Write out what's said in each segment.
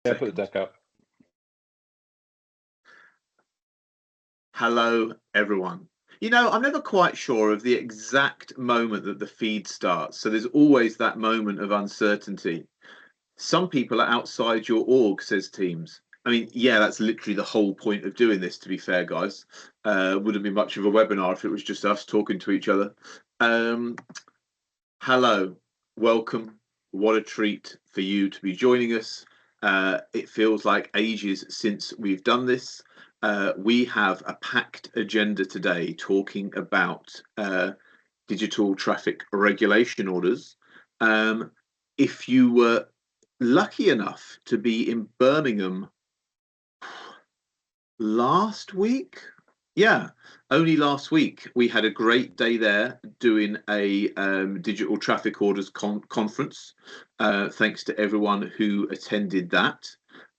Yeah, put the deck up. Hello, everyone. You know, I'm never quite sure of the exact moment that the feed starts. So there's always that moment of uncertainty. Some people are outside your org, says Teams. I mean, yeah, that's literally the whole point of doing this, to be fair, guys. Wouldn't be much of a webinar if it was just us talking to each other. Hello, welcome. What a treat for you to be joining us. It feels like ages since we've done this. We have a packed agenda today talking about digital traffic regulation orders. If you were lucky enough to be in Birmingham last week, yeah, only last week we had a great day there doing a digital traffic orders conference. Thanks to everyone who attended that.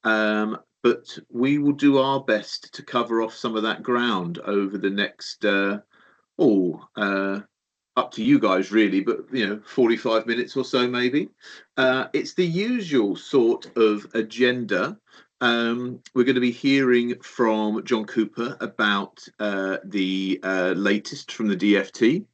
But we will do our best to cover off some of that ground over the next up to you guys really, but 45 minutes or so maybe. It's the usual sort of agenda. We're going to be hearing from John Cooper about the latest from the DFT.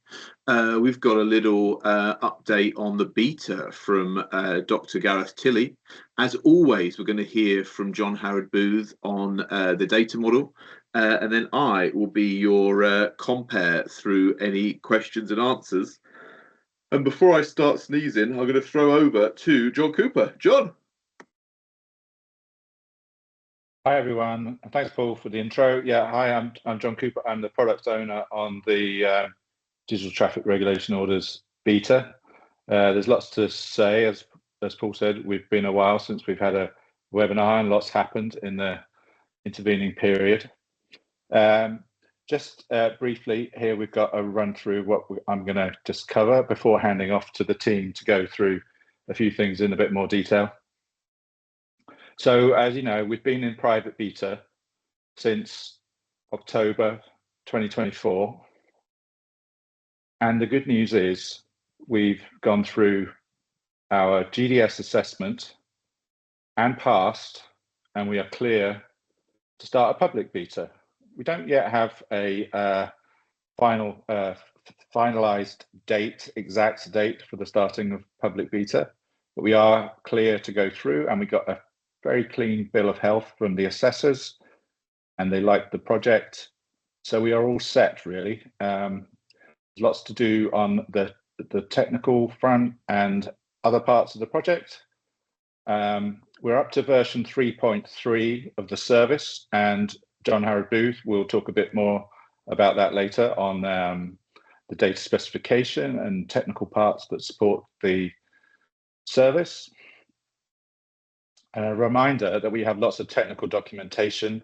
We've got a little update on the beta from Dr. Gareth Tilley. As always, we're going to hear from John Harrod Booth on the data model. And then I will be your compare through any questions and answers. And before I start sneezing, I'm going to throw over to John Cooper. John. Hi everyone, thanks Paul for the intro. Yeah, hi, I'm John Cooper. I'm the product owner on the digital traffic regulation orders beta. There's lots to say, as Paul said. We've been a while since we've had a webinar, and lots happened in the intervening period. Just briefly here, we've got a run through what I'm going to just cover before handing off to the team to go through a few things in a bit more detail. So as you know, we've been in private beta since October 2024. And the good news is we've gone through our GDS assessment and passed, and we are clear to start a public beta. We don't yet have a finalized date, exact date for the starting of public beta, but we are clear to go through, and we got a very clean bill of health from the assessors, and they liked the project. So we are all set, really. Lots to do on the technical front and other parts of the project. We're up to version 3.3 of the service, and John Harrod Booth will talk a bit more about that later on the data specification and technical parts that support the service. A reminder that we have lots of technical documentation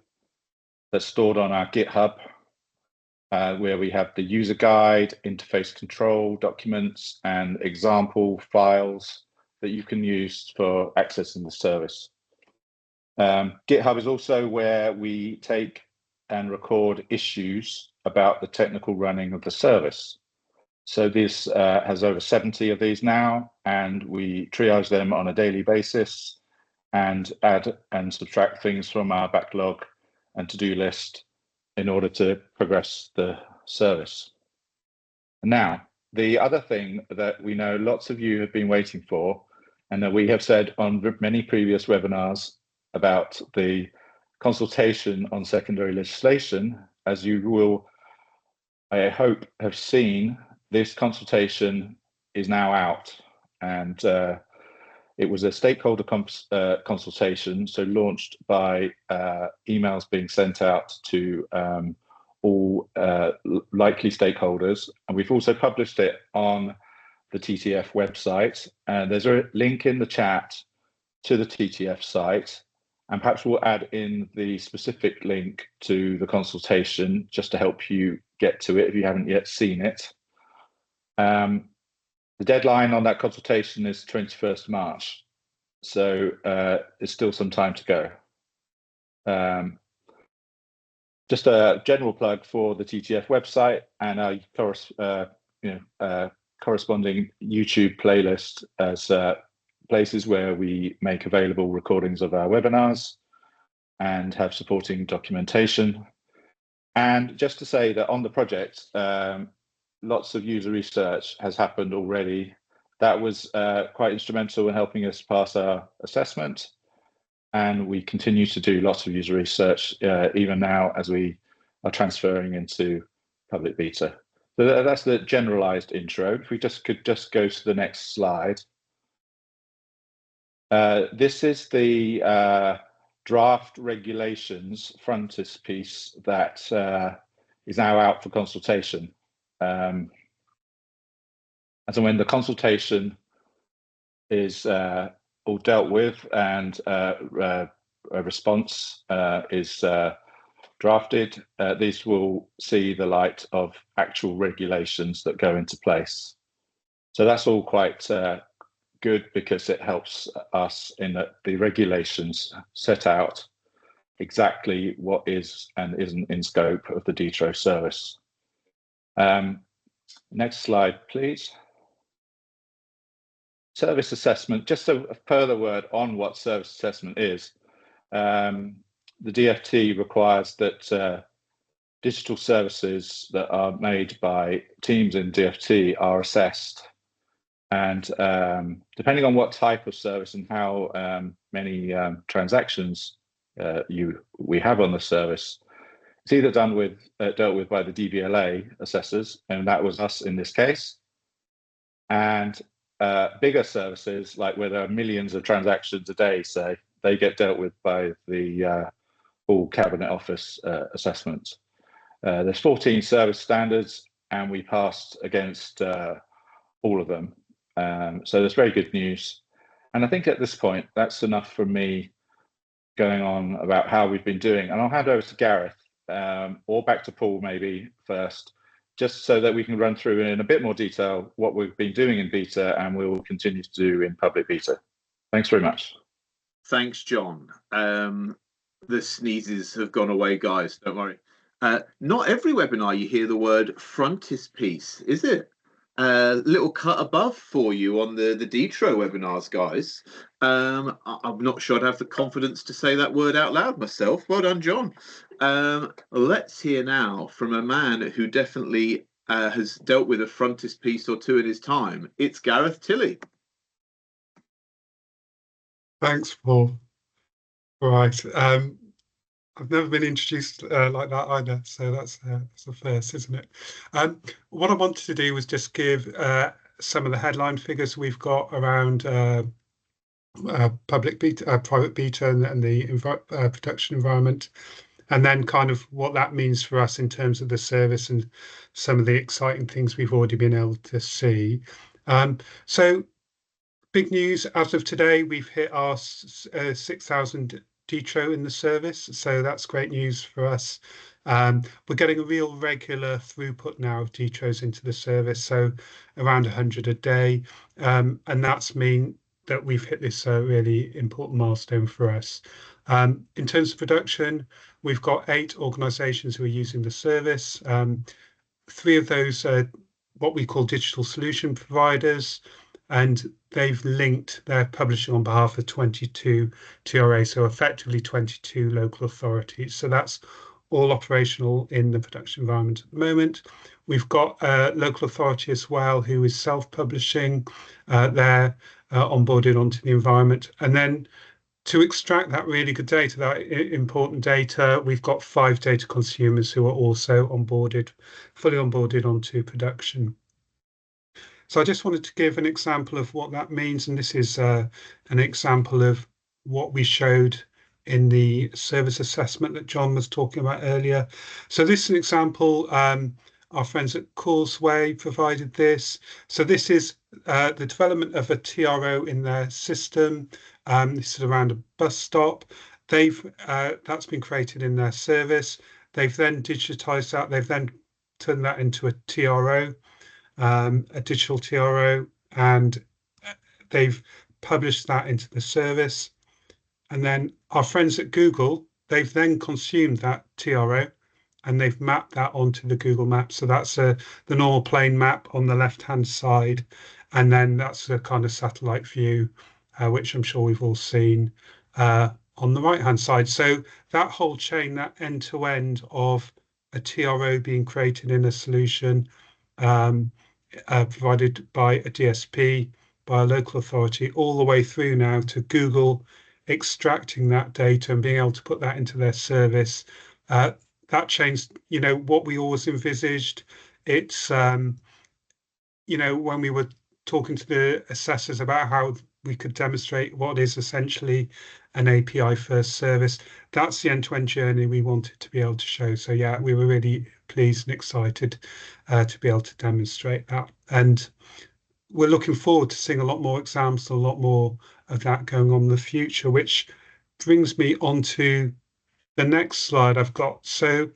that's stored on our GitHub, where we have the user guide, interface control documents, and example files that you can use for accessing the service. GitHub is also where we take and record issues about the technical running of the service. So this has over 70 of these now, and we triage them on a daily basis and add and subtract things from our backlog and to-do list in order to progress the service. Now, the other thing that we know lots of you have been waiting for, and that we have said on many previous webinars about the consultation on secondary legislation, as you will, I hope, have seen, this consultation is now out, and it was a stakeholder consultation, so launched by emails being sent out to all likely stakeholders. And we've also published it on the TTF website. And there's a link in the chat to the TTF site. And perhaps we'll add in the specific link to the consultation just to help you get to it if you haven't yet seen it. The deadline on that consultation is 21st March, so there's still some time to go. Just a general plug for the TTF website and our corresponding YouTube playlist, as places where we make available recordings of our webinars and have supporting documentation. And just to say that on the project, lots of user research has happened already. That was quite instrumental in helping us pass our assessment. And we continue to do lots of user research even now as we are transferring into public beta. So that's the generalized intro. If we could just go to the next slide. This is the draft regulations frontispiece that is now out for consultation. And so when the consultation is all dealt with and a response is drafted, these will see the light of actual regulations that go into place. So that's all quite good, because it helps us in that the regulations set out exactly what is and isn't in scope of the D-TRO service. Next slide, please. Service assessment, just a further word on what service assessment is. The DFT requires that digital services that are made by teams in DFT are assessed. And depending on what type of service and how many transactions we have on the service, it's either dealt with by the DVLA assessors, and that was us in this case. And bigger services, like where there are millions of transactions a day, say, they get dealt with by the all Cabinet Office assessments. There's 14 service standards, and we passed against all of them. So there's very good news. And I think at this point, that's enough for me going on about how we've been doing. And I'll hand over to Gareth, or back to Paul maybe first, just so that we can run through in a bit more detail what we've been doing in beta and we will continue to do in public beta. Thanks very much. Thanks, John. The sneezes have gone away, guys, don't worry. Not every webinar you hear the word frontispiece, is it? Little cut above for you on the D-TRO webinars, guys. I'm not sure I'd have the confidence to say that word out loud myself. Well done, John. Let's hear now from a man who definitely has dealt with a frontispiece or two in his time. It's Gareth Tilley. Thanks, Paul. Right. I've never been introduced like that either, so that's a first, isn't it? What I wanted to do was just give some of the headline figures we've got around public beta, private beta, and the production environment, and then kind of what that means for us in terms of the service and some of the exciting things we've already been able to see. So big news as of today, we've hit our 6,000 D-TRO in the service, so that's great news for us. We're getting a real regular throughput now of D-TROs into the service, so around 100 a day, and that's mean that we've hit this really important milestone for us. In terms of production, we've got 8 organisations who are using the service. 3 of those are what we call digital solution providers, and they've linked their publishing on behalf of 22 TRA, so effectively 22 local authorities. So that's all operational in the production environment at the moment. We've got a local authority as well who is self-publishing. They're onboarded onto the environment. And then to extract that really good data, that important data, we've got 5 data consumers who are also onboarded, fully onboarded onto production. So I just wanted to give an example of what that means, and this is an example of what we showed in the service assessment that John was talking about earlier. So this is an example. Our friends at Causeway provided this. So this is the development of a TRO in their system. This is around a bus stop. That's been created in their service. They've then digitized that. They've then turned that into a TRO. A digital TRO, and they've published that into the service. And then our friends at Google, they've then consumed that TRO and they've mapped that onto the Google Maps. So that's the normal plane map on the left-hand side, and then that's a kind of satellite view which I'm sure we've all seen on the right-hand side. So that whole chain, that end-to-end of a TRO being created in a solution provided by a DSP, by a local authority, all the way through now to Google extracting that data and being able to put that into their service. That changed, what we always envisaged. It's, when we were talking to the assessors about how we could demonstrate what is essentially an API first service, that's the end-to-end journey we wanted to be able to show. So yeah, we were really pleased and excited to be able to demonstrate that. And we're looking forward to seeing a lot more examples, a lot more of that going on in the future, which brings me on to the next slide I've got. So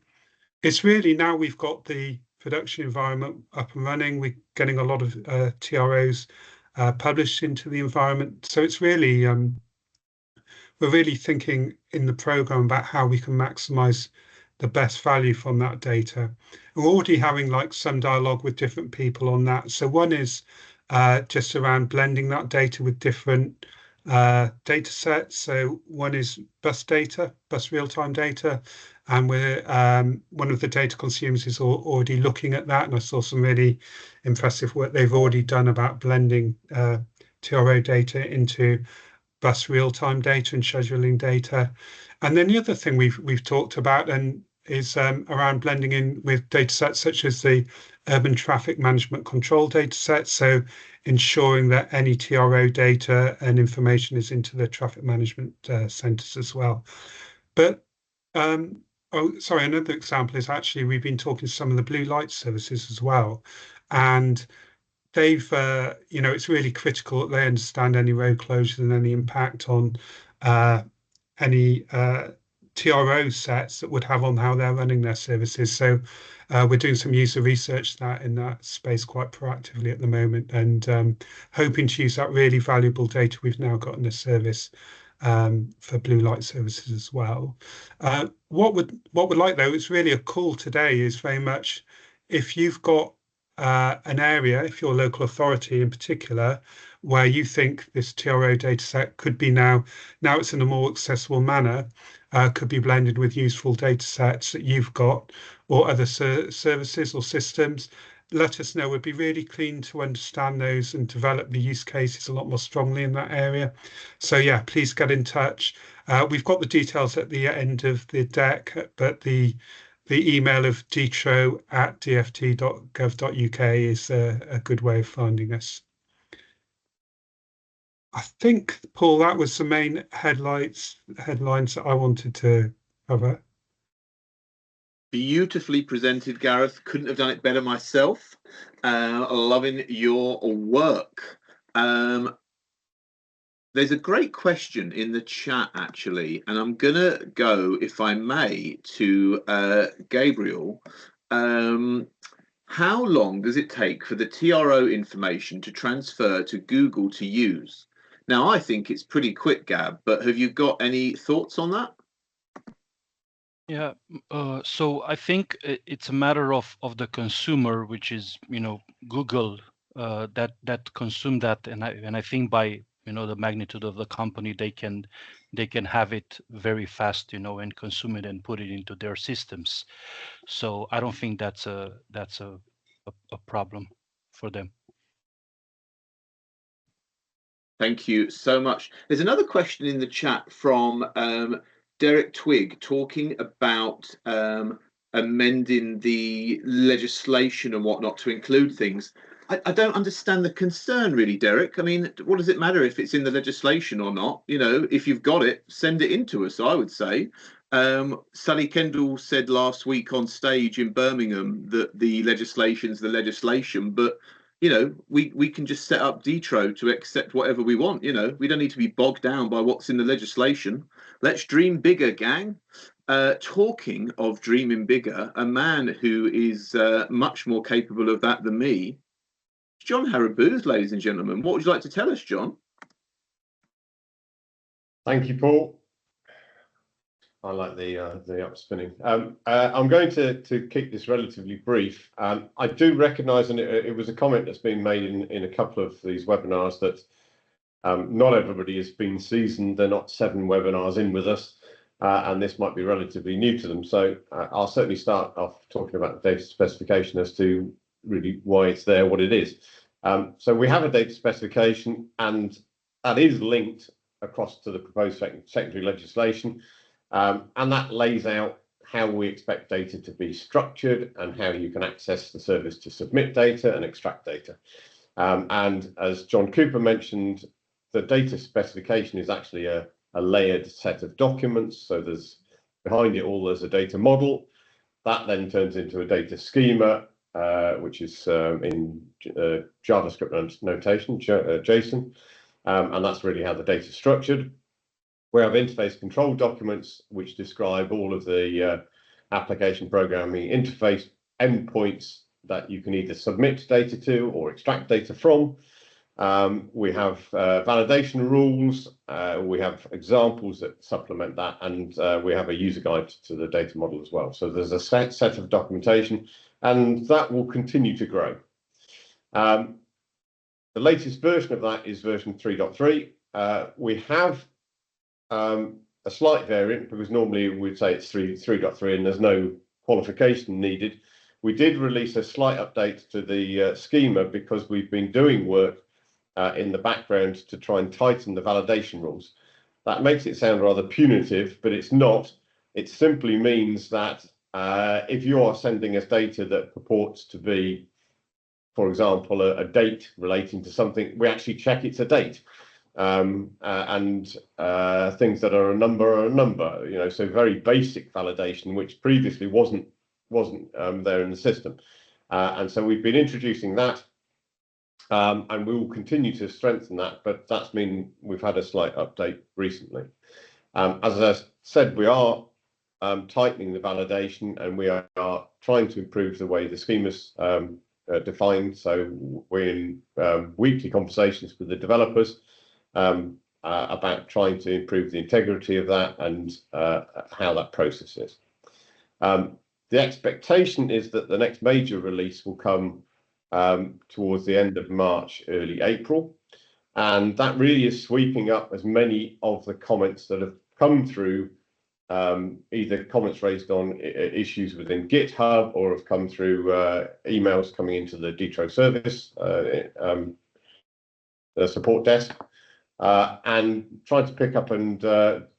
it's really now we've got the production environment up and running. We're getting a lot of TROs published into the environment. So it's really, we're really thinking in the program about how we can maximize the best value from that data. We're already having like some dialogue with different people on that. So one is just around blending that data with different data sets. So one is bus data, bus real-time data, and we're one of the data consumers is already looking at that. And I saw some really impressive work they've already done about blending TRO data into bus real-time data and scheduling data. And then the other thing we've talked about and is around blending in with data sets such as the urban traffic management control data set. So ensuring that any TRO data and information is into the traffic management centers as well. But another example is actually we've been talking to some of the blue light services as well. And they've, it's really critical that they understand any road closures and any impact on any TRO sets that would have on how they're running their services. So we're doing some user research in that space quite proactively at the moment, and hoping to use that really valuable data we've now got in the service for blue light services as well. What we'd like though, it's really a call today is very much if you've got an area, if your local authority in particular, where you think this TRO data set could be now it's in a more accessible manner, could be blended with useful data sets that you've got or other services or systems, let us know. We'd be really keen to understand those and develop the use cases a lot more strongly in that area. So yeah, please get in touch. We've got the details at the end of the deck, but the email of dtro@dft.gov.uk is a good way of finding us. I think, Paul, that was the main headlines that I wanted to cover. Beautifully presented, Gareth. Couldn't have done it better myself. Loving your work. There's a great question in the chat, actually, and I'm going to go, if I may, to Gabriel. How long does it take for the TRO information to transfer to Google to use? Now, I think it's pretty quick, Gab, but have you got any thoughts on that? Yeah, so I think it's a matter of the consumer, which is, Google that consume that, and I think by the magnitude of the company, they can have it very fast, and consume it and put it into their systems. So I don't think that's a problem for them. Thank you so much. There's another question in the chat from Derek Twigg talking about amending the legislation and whatnot to include things. I don't understand the concern really, Derek. I mean, what does it matter if it's in the legislation or not? If you've got it, send it in to us, I would say. Sally Kendall said last week on stage in Birmingham that the legislation's the legislation, but we can just set up D-TRO to accept whatever we want. We don't need to be bogged down by what's in the legislation. Let's dream bigger, gang. Talking of dreaming bigger, a man who is much more capable of that than me, John Harrod Booth, ladies and gentlemen. What would you like to tell us, John? Thank you, Paul. I like the upspinning. I'm going to keep this relatively brief. I do recognise, and it was a comment that's been made in a couple of these webinars, that Not everybody has been seasoned. They're not 7 webinars in with us, and this might be relatively new to them. So I'll certainly start off talking about the data specification as to really why it's there, what it is. So we have a data specification, and that is linked across to the proposed secondary legislation, and that lays out how we expect data to be structured and how you can access the service to submit data and extract data. And as John Cooper mentioned, the data specification is actually a layered set of documents. So there's behind it all, there's a data model that then turns into a data schema, which is in JavaScript notation, JSON, and that's really how the data is structured. We have interface control documents, which describe all of the application programming interface endpoints that you can either submit data to or extract data from. We have validation rules, we have examples that supplement that, and we have a user guide to the data model as well. So there's a set of documentation, and that will continue to grow. The latest version of that is version 3.3. We have a slight variant, because normally we'd say it's 3.3 and there's no qualification needed. We did release a slight update to the schema because we've been doing work in the background to try and tighten the validation rules. That makes it sound rather punitive, but it's not. It simply means that if you are sending us data that purports to be, for example, a date relating to something, we actually check it's a date. And things that are a number, you know, so very basic validation, which previously wasn't there in the system. And so we've been introducing that, and we will continue to strengthen that, but that's mean we've had a slight update recently. As I said, we are tightening the validation, and we are trying to improve the way the schema's defined. So we're in weekly conversations with the developers about trying to improve the integrity of that and how that process is. The expectation is that the next major release will come towards the end of March, early April, and that really is sweeping up as many of the comments that have come through, either comments raised on issues within GitHub or have come through emails coming into the D-TRO service, the support desk, and trying to pick up and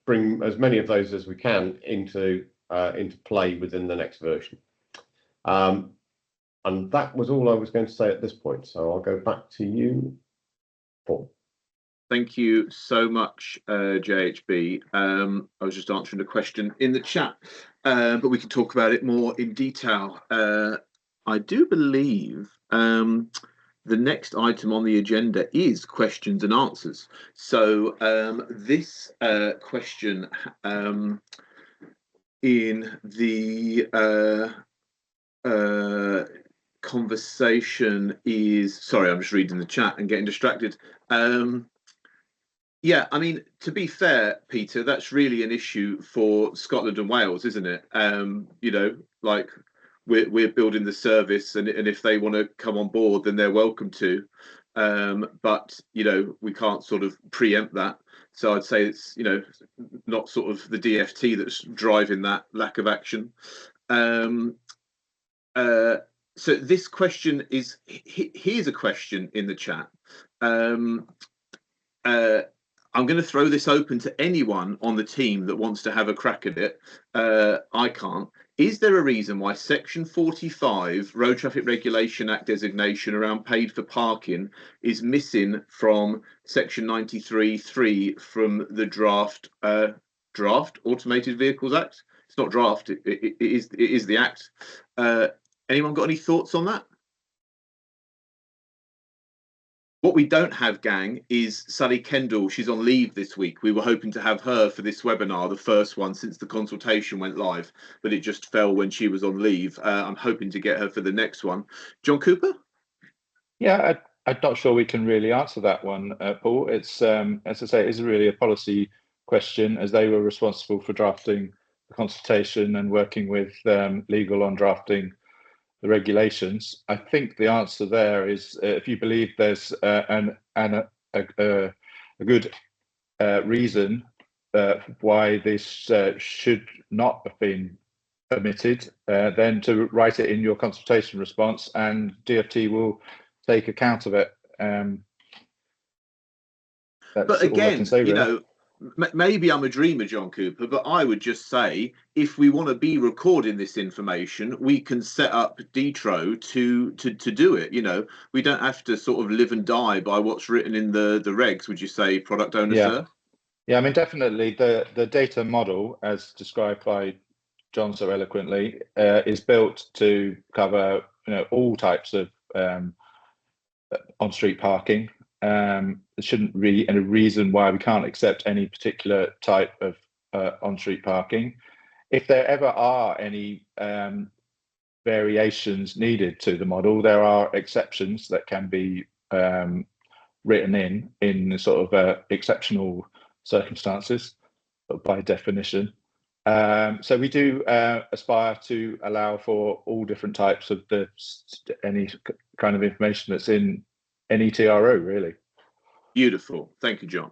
bring as many of those as we can into play within the next version. And that was all I was going to say at this point. So I'll go back to you, Paul. Thank you so much, JHB. I was just answering a question in the chat, but we can talk about it more in detail. I do believe the next item on the agenda is questions and answers. So this question in the conversation is, sorry, I'm just reading the chat and getting distracted. Yeah, I mean, to be fair, Peter, that's really an issue for Scotland and Wales, isn't it? You know, like we're building the service, and if they want to come on board, then they're welcome to. But you know, we can't sort of preempt that. So I'd say it's, you know, not sort of the DFT that's driving that lack of action. So this question is, here's a question in the chat. I'm going to throw this open to anyone on the team that wants to have a crack at it. I can't. Is there a reason why Section 45 Road Traffic Regulation Act designation around paid for parking is missing from Section 93(3) from the draft Automated Vehicles Act? It's not draft. It is the Act. Anyone got any thoughts on that? What we don't have, gang, is Sally Kendall. She's on leave this week. We were hoping to have her for this webinar, the first one since the consultation went live, but it just fell when she was on leave. I'm hoping to get her for the next one. John Cooper? Yeah, I'm not sure we can really answer that one, Paul. It's, as I say, it is really a policy question, as they were responsible for drafting the consultation and working with legal on drafting the regulations. I think the answer there is, if you believe there's a a good reason why this should not have been omitted, then to write it in your consultation response, and DfT will take account of it. But again, you know, maybe I'm a dreamer, John Cooper, but I would just say, if we want to be recording this information, we can set up D-TRO to do it. You know, we don't have to sort of live and die by what's written in the regs. Would you say, product owner, sir? Yeah, I mean, definitely the data model, as described by John so eloquently, is built to cover, you know, all types of on-street parking. There shouldn't be any reason why we can't accept any particular type of on-street parking. If there ever are any variations needed to the model, there are exceptions that can be written in sort of exceptional circumstances, by definition. So we do aspire to allow for all different types of any kind of information that's in any TRO, really. Beautiful. Thank you, John.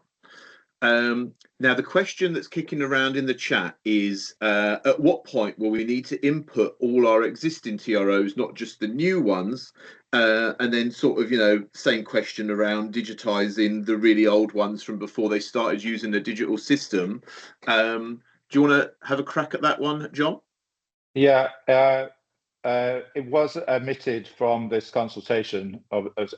Now, the question that's kicking around in the chat is, at what point will we need to input all our existing TROs, not just the new ones, and then sort of, you know, same question around digitizing the really old ones from before they started using the digital system. Do you want to have a crack at that one, John? Yeah, it was omitted from this consultation,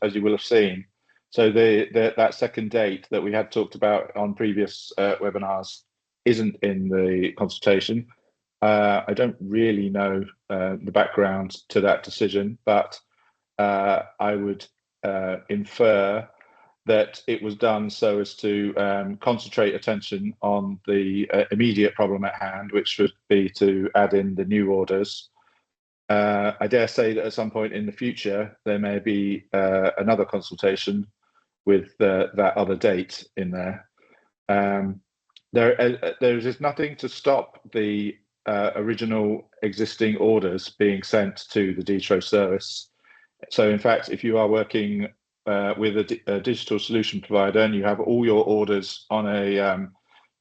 as you will have seen. So that second date that we had talked about on previous webinars isn't in the consultation. I don't really know the background to that decision, but I would infer that it was done so as to concentrate attention on the immediate problem at hand, which would be to add in the new orders. I dare say that at some point in the future, there may be another consultation with that other date in there. There is nothing to stop the original existing orders being sent to the D-TRO service. So in fact, if you are working with a digital solution provider and you have all your orders on a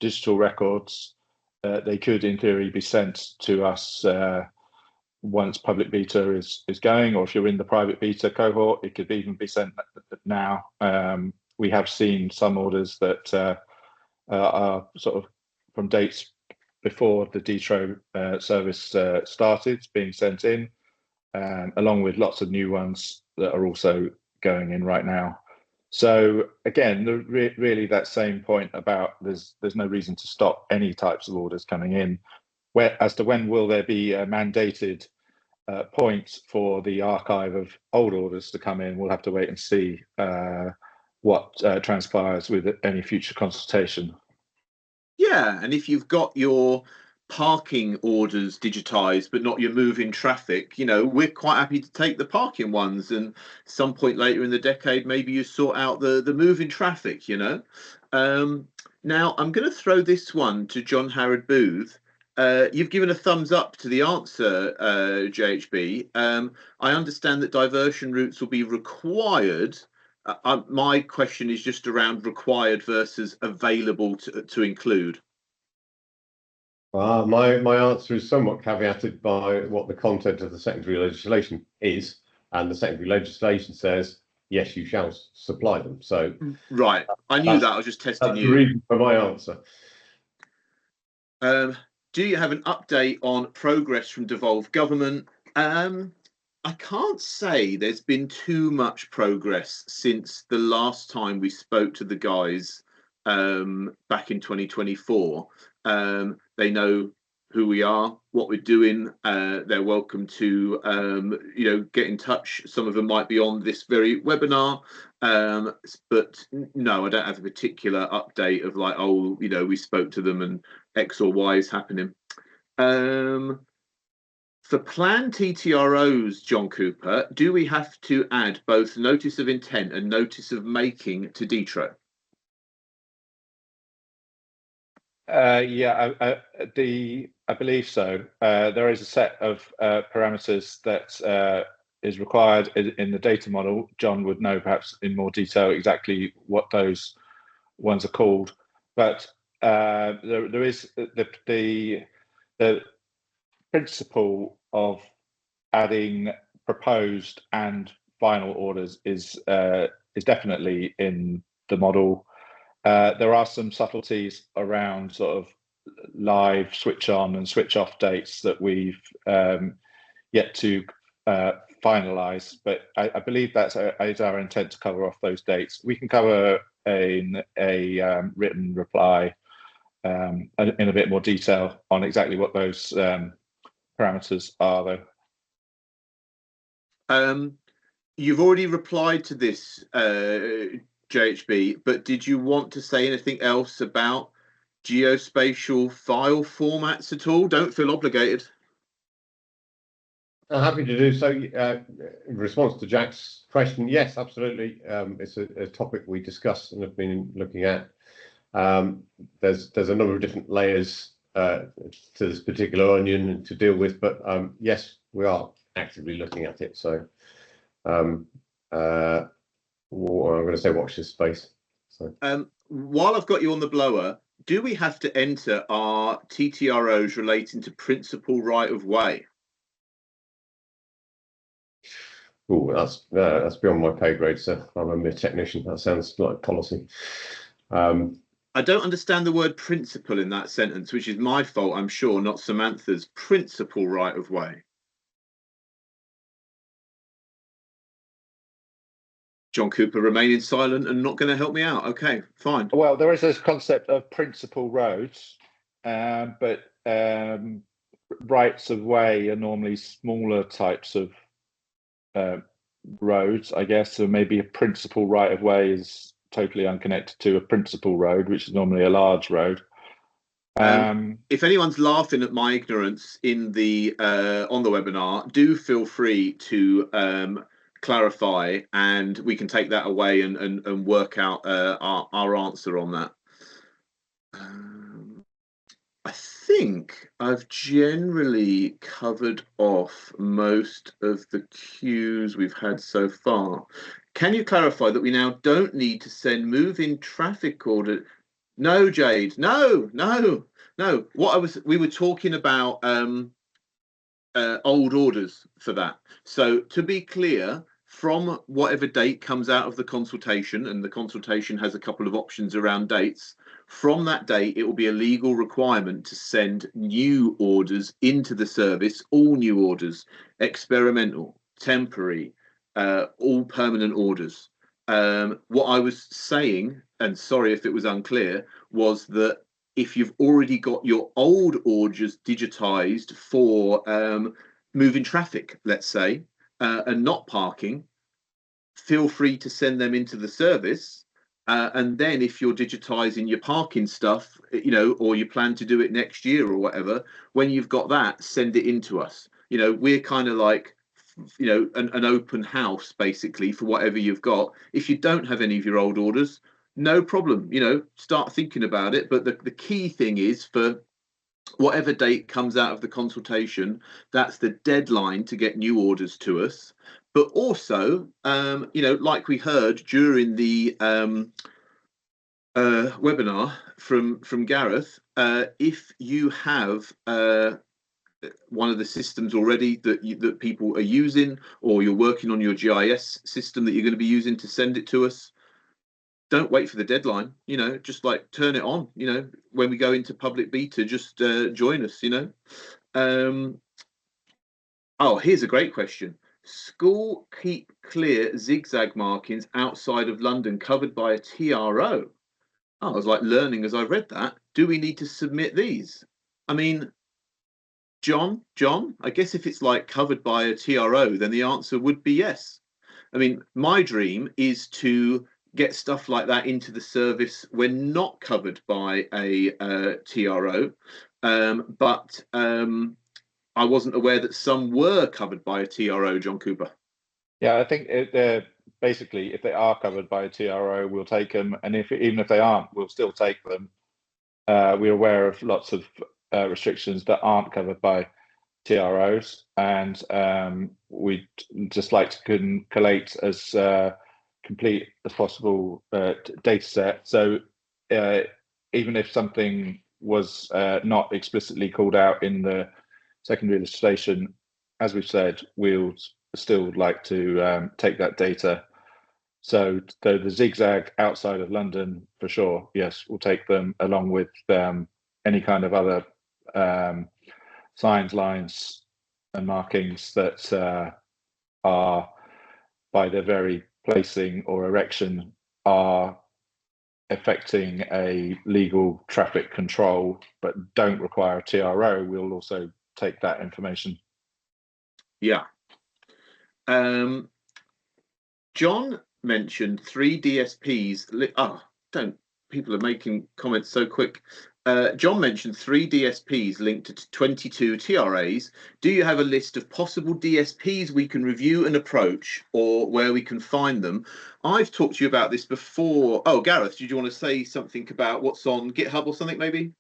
digital records, they could in theory be sent to us once public beta is going, or if you're in the private beta cohort, it could even be sent now. We have seen some orders that are sort of from dates before the D-TRO service started being sent in, along with lots of new ones that are also going in right now. So again, really that same point about there's no reason to stop any types of orders coming in. As to when will there be a mandated point for the archive of old orders to come in, we'll have to wait and see what transpires with any future consultation. Yeah, and if you've got your parking orders digitized but not your moving traffic, you know, we're quite happy to take the parking ones, and some point later in the decade maybe you sort out the moving traffic, you know. Now I'm going to throw this one to John Harrod Booth. You've given a thumbs up to the answer, JHB. I understand that diversion routes will be required. My question is just around required versus available to include. My answer is somewhat caveated by what the content of the secondary legislation is, and the secondary legislation says yes, you shall supply them. So right, I knew that. I was just testing you. That's the reason for my answer. Do you have an update on progress from devolved government? I can't say there's been too much progress since the last time we spoke to the guys back in 2024. They know who we are, what we're doing. They're welcome to you know, get in touch. Some of them might be on this very webinar, but no, I don't have a particular update of like, oh, you know, we spoke to them and X or Y is happening. For planned TTROs, John Cooper, do we have to add both notice of intent and notice of making to D-TRO? Yeah, I believe so. There is a set of parameters that is required in the data model. John would know perhaps in more detail exactly what those ones are called. But there is the principle of adding proposed and final orders is definitely in the model. There are some subtleties around sort of live switch on and switch off dates that we've yet to finalize, but I believe that's our intent to cover off those dates. We can cover a written reply in a bit more detail on exactly what those parameters are, though. You've already replied to this, JHB, but did you want to say anything else about geospatial file formats at all? Don't feel obligated. I'm happy to do so. In response to Jack's question, yes, absolutely. It's a topic we discussed and have been looking at. There's a number of different layers to this particular onion to deal with, but yes, we are actively looking at it. So I'm going to say watch this space. So while I've got you on the blower, do we have to enter our TTROs relating to principal right of way? Oh, that's beyond my pay grade, so I'm a mere technician. That sounds like policy. I don't understand the word principal in that sentence, which is my fault, I'm sure, not Samantha's. Principal right of way. John Cooper remaining silent and not going to help me out. Okay, fine. Well, there is this concept of principal roads, but rights of way are normally smaller types of roads, I guess. So maybe a principal right of way is totally unconnected to a principal road, which is normally a large road. If anyone's laughing at my ignorance in the on the webinar, do feel free to clarify, and we can take that away and work out our answer on that. I think I've generally covered off most of the cues we've had so far. Can you clarify that we now don't need to send move-in traffic order? No, Jade, no. We were talking about old orders for that. So to be clear, from whatever date comes out of the consultation, and the consultation has a couple of options around dates, from that date, it will be a legal requirement to send new orders into the service, all new orders, experimental, temporary, all permanent orders. What I was saying, and sorry if it was unclear, was that if you've already got your old orders digitized for moving traffic, let's say, and not parking, feel free to send them into the service. And then if you're digitizing your parking stuff, or you plan to do it next year or whatever, when you've got that, send it into us. We're kind of like, an open house basically for whatever you've got. If you don't have any of your old orders, no problem, start thinking about it. But the key thing is, for whatever date comes out of the consultation, that's the deadline to get new orders to us. But also, like we heard during the webinar from Gareth, if you have one of the systems already that people are using, or you're working on your GIS system that you're going to be using to send it to us, don't wait for the deadline. Just like turn it on. When we go into public beta, just join us. Oh, here's a great question. School keep clear zigzag markings outside of London covered by a TRO. I was like learning as I read that. Do we need to submit these? I mean, John, I guess if it's like covered by a TRO, then the answer would be yes. I mean, my dream is to get stuff like that into the service when not covered by a TRO, but I wasn't aware that some were covered by a TRO, John Cooper. Yeah, I think basically, if they are covered by a TRO, we'll take them, and even if they aren't, we'll still take them. We're aware of lots of restrictions that aren't covered by TROs, and we'd just like to collate as complete as possible data set. So even if something was not explicitly called out in the secondary legislation, as we've said, we'll still like to take that data. So the zigzag outside of London, for sure, yes, we'll take them along with any kind of other signs, lines, and markings that are, by their very placing or erection, are affecting a legal traffic control but don't require a TRO. We'll also take that information. Yeah. John mentioned 3 DSPs. People are making comments so quick. John mentioned 3 DSPs linked to 22 TRAs. Do you have a list of possible DSPs we can review and approach, or where we can find them? I've talked to you about this before. Oh, Gareth, did you want to say something about what's on GitHub or something, maybe?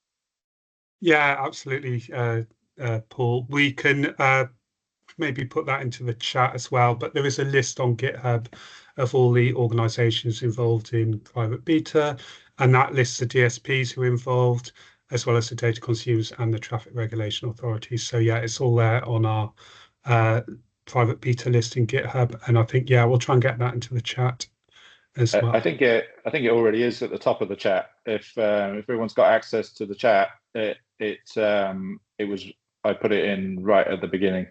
Yeah, absolutely, Paul. We can maybe put that into the chat as well, but there is a list on GitHub of all the organizations involved in private beta, and that lists the DSPs who are involved, as well as the data consumers and the traffic regulation authorities. So yeah, it's all there on our private beta list in GitHub, and I think, yeah, we'll try and get that into the chat as well. I think it already is at the top of the chat. If everyone's got access to the chat, it was, I put it in right at the beginning.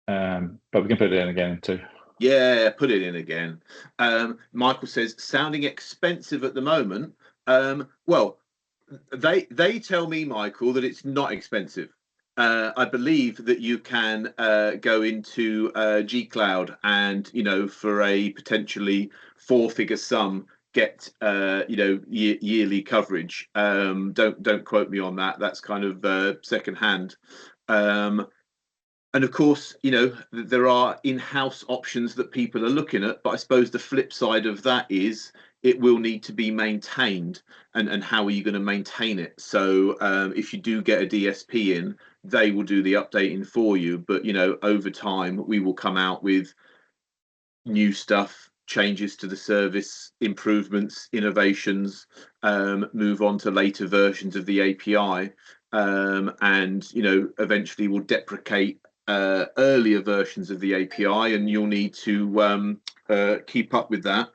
But we can put it in again too. Yeah, put it in again. Michael says, sounding expensive at the moment. Well, they tell me, Michael, that it's not expensive. I believe that you can go into G-Cloud and, for a potentially 4-figure sum, get yearly coverage. Don't quote me on that. That's kind of secondhand. And of course, there are in-house options that people are looking at, but I suppose the flip side of that is it will need to be maintained, and how are you going to maintain it? So if you do get a DSP in, they will do the updating for you, but over time we will come out with new stuff, changes to the service, improvements, innovations, move on to later versions of the API, and eventually we'll deprecate earlier versions of the API, and you'll need to keep up with that.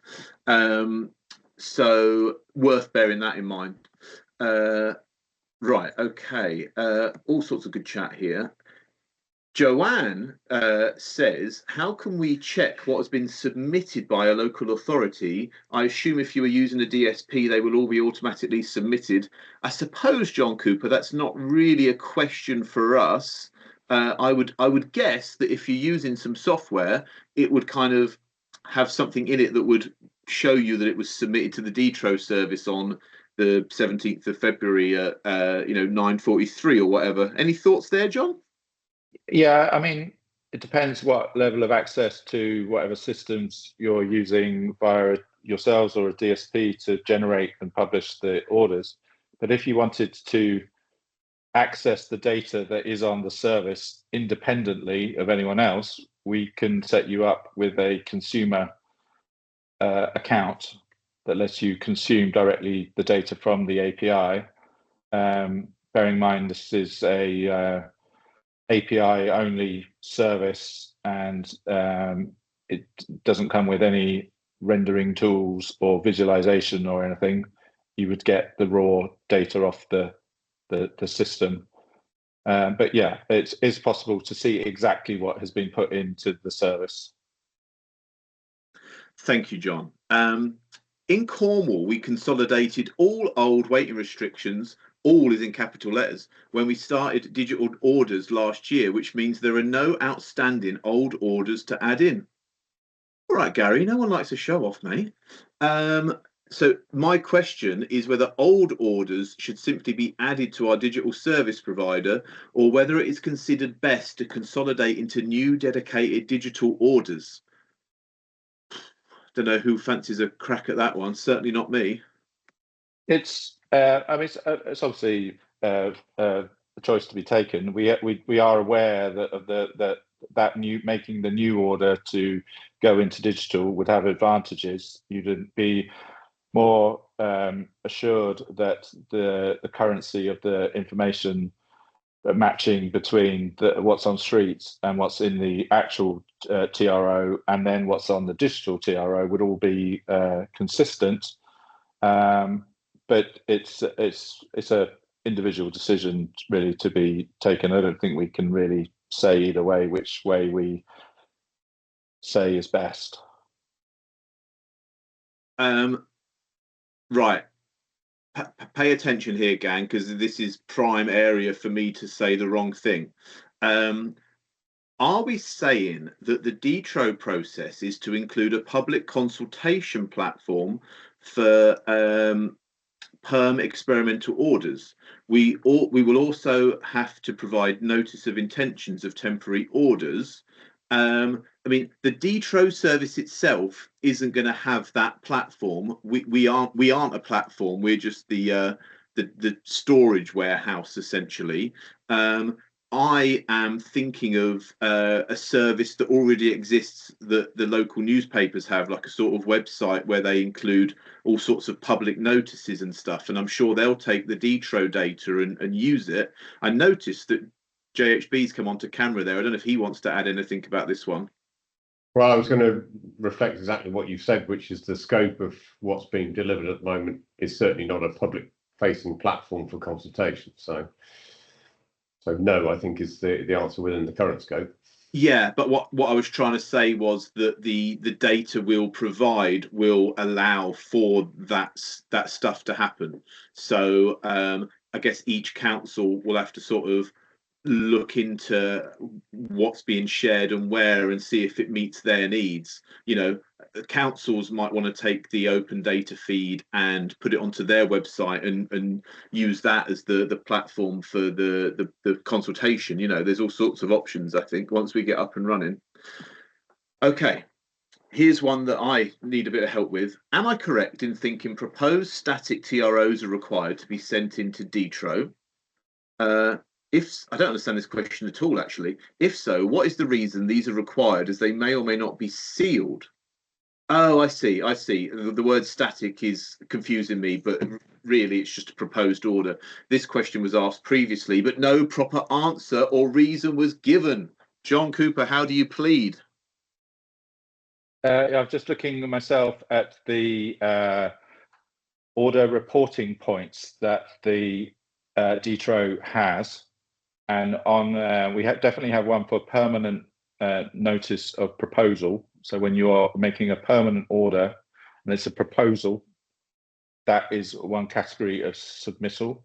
So worth bearing that in mind. Right, okay. All sorts of good chat here. Joanne says, how can we check what has been submitted by a local authority? I assume if you are using a DSP, they will all be automatically submitted. I suppose, John Cooper, that's not really a question for us. I would guess that if you're using some software, it would kind of have something in it that would show you that it was submitted to the D-TRO service on the 17th of February at 9:43 or whatever. Any thoughts there, John? Yeah, I mean, it depends what level of access to whatever systems you're using via yourselves or a DSP to generate and publish the orders. But if you wanted to access the data that is on the service independently of anyone else, we can set you up with a consumer account that lets you consume directly the data from the API. Bearing in mind this is a API only service, and it doesn't come with any rendering tools or visualization or anything. You would get the raw data off the system. But yeah, it is possible to see exactly what has been put into the service. Thank you, John. In Cornwall, we consolidated all old waiting restrictions, all is in capital letters, when we started digital orders last year, which means there are no outstanding old orders to add in. All right, Gary, no one likes a show off, mate. So my question is whether old orders should simply be added to our digital service provider, or whether it is considered best to consolidate into new dedicated digital orders. Don't know who fancies a crack at that one. Certainly not me. It's I mean, it's obviously a choice to be taken. We are aware that making the new order to go into digital would have advantages. You'd be more assured that the currency of the information matching between what's on streets and what's in the actual TRO, and then what's on the digital TRO, would all be consistent. But it's a individual decision really to be taken. I don't think we can really say either way which way we say is best. Right. Pay attention here, gang, because this is prime area for me to say the wrong thing. Are we saying that the D-TRO process is to include a public consultation platform for perm experimental orders? We will also have to provide notice of intentions of temporary orders. I mean, the D-TRO service itself isn't going to have that platform. We aren't a platform. We're just the storage warehouse, essentially. I am thinking of a service that already exists that the local newspapers have, like a sort of website where they include all sorts of public notices and stuff. And I'm sure they'll take the D-TRO data and use it. I noticed that JHB's come onto camera there. I don't know if he wants to add anything about this one. Well, I was going to reflect exactly what you said, which is the scope of what's being delivered at the moment is certainly not a public-facing platform for consultation. So no, I think is the answer within the current scope. Yeah, but what I was trying to say was that the data we'll provide will allow for that stuff to happen. So I guess each council will have to sort of look into what's being shared and where and see if it meets their needs. You know, councils might want to take the open data feed and put it onto their website and use that as the platform for the consultation. You know, there's all sorts of options, I think, once we get up and running. Okay, here's one that I need a bit of help with. Am I correct in thinking proposed static TROs are required to be sent into D-TRO? If I don't understand this question at all, actually. If so, what is the reason these are required, as they may or may not be sealed? Oh, I see. The word static is confusing me, but really it's just a proposed order. This question was asked previously, but no proper answer or reason was given. John Cooper, how do you plead? I'm just looking myself at the order reporting points that the D-TRO has. And on we definitely have one for permanent notice of proposal. So when you are making a permanent order and it's a proposal, that is one category of submittal.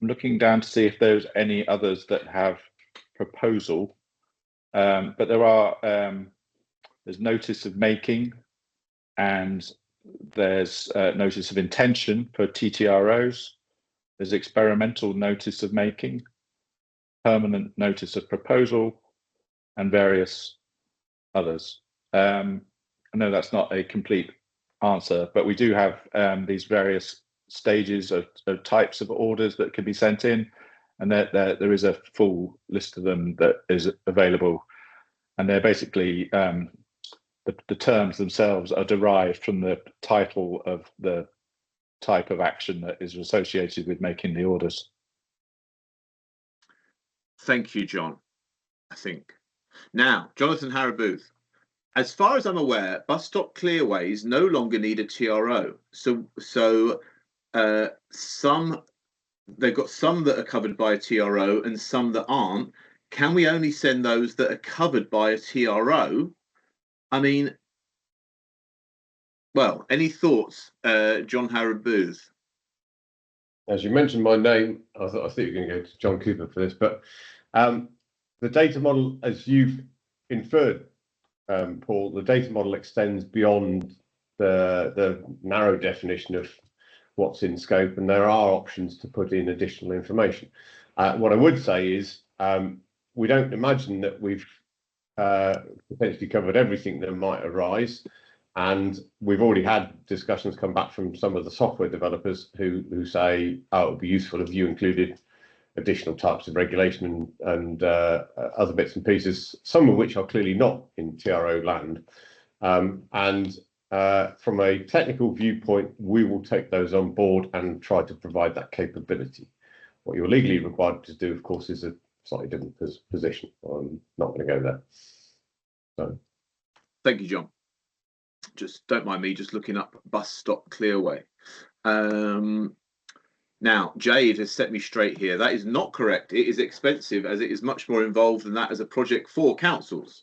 I'm looking down to see if there's any others that have proposal, but there are there's notice of making, and there's notice of intention for TTROs. There's experimental notice of making, permanent notice of proposal, and various others. I know that's not a complete answer, but we do have these various stages of types of orders that can be sent in, and there is a full list of them that is available, and they're basically the terms themselves are derived from the title of the type of action that is associated with making the orders. Thank you, John. I think. Now, Jonathan Harrod, as far as I'm aware, bus stop clearways no longer need a TRO. So they've got some that are covered by a TRO and some that aren't. Can we only send those that are covered by a TRO? I mean, well, any thoughts, John Harrod Booth? As you mentioned my name, I thought you were going to go to John Cooper for this, but the data model, as you've inferred, Paul, the data model extends beyond the narrow definition of what's in scope, and there are options to put in additional information. What I would say is we don't imagine that we've potentially covered everything that might arise, and we've already had discussions come back from some of the software developers who say, oh, it would be useful if you included additional types of regulation and other bits and pieces, some of which are clearly not in TRO land. from a technical viewpoint, we will take those on board and try to provide that capability. What you're legally required to do, of course, is a slightly different position. I'm not going to go there. So, thank you, John. Just don't mind me just looking up bus stop clearway. Now, Jade has set me straight here. That is not correct. It is expensive, as it is much more involved than that as a project for councils.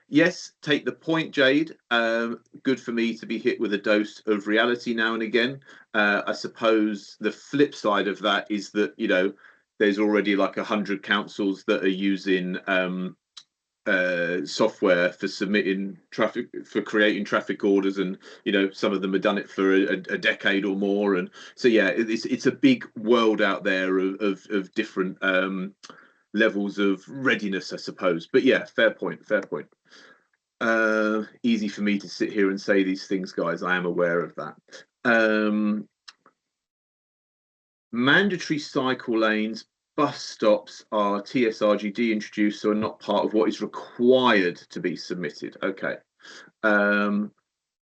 Yes, take the point, Jade. Good for me to be hit with a dose of reality now and again. I suppose the flip side of that is that, you know, there's already like 100 councils that are using software for submitting traffic, for creating traffic orders, and you know, some of them have done it for a decade or more, and so yeah, it's a big world out there of different levels of readiness, I suppose. But yeah, fair point. Easy for me to sit here and say these things, guys. I am aware of that. Mandatory cycle lanes, bus stops are TSRGD introduced, so are not part of what is required to be submitted. Okay.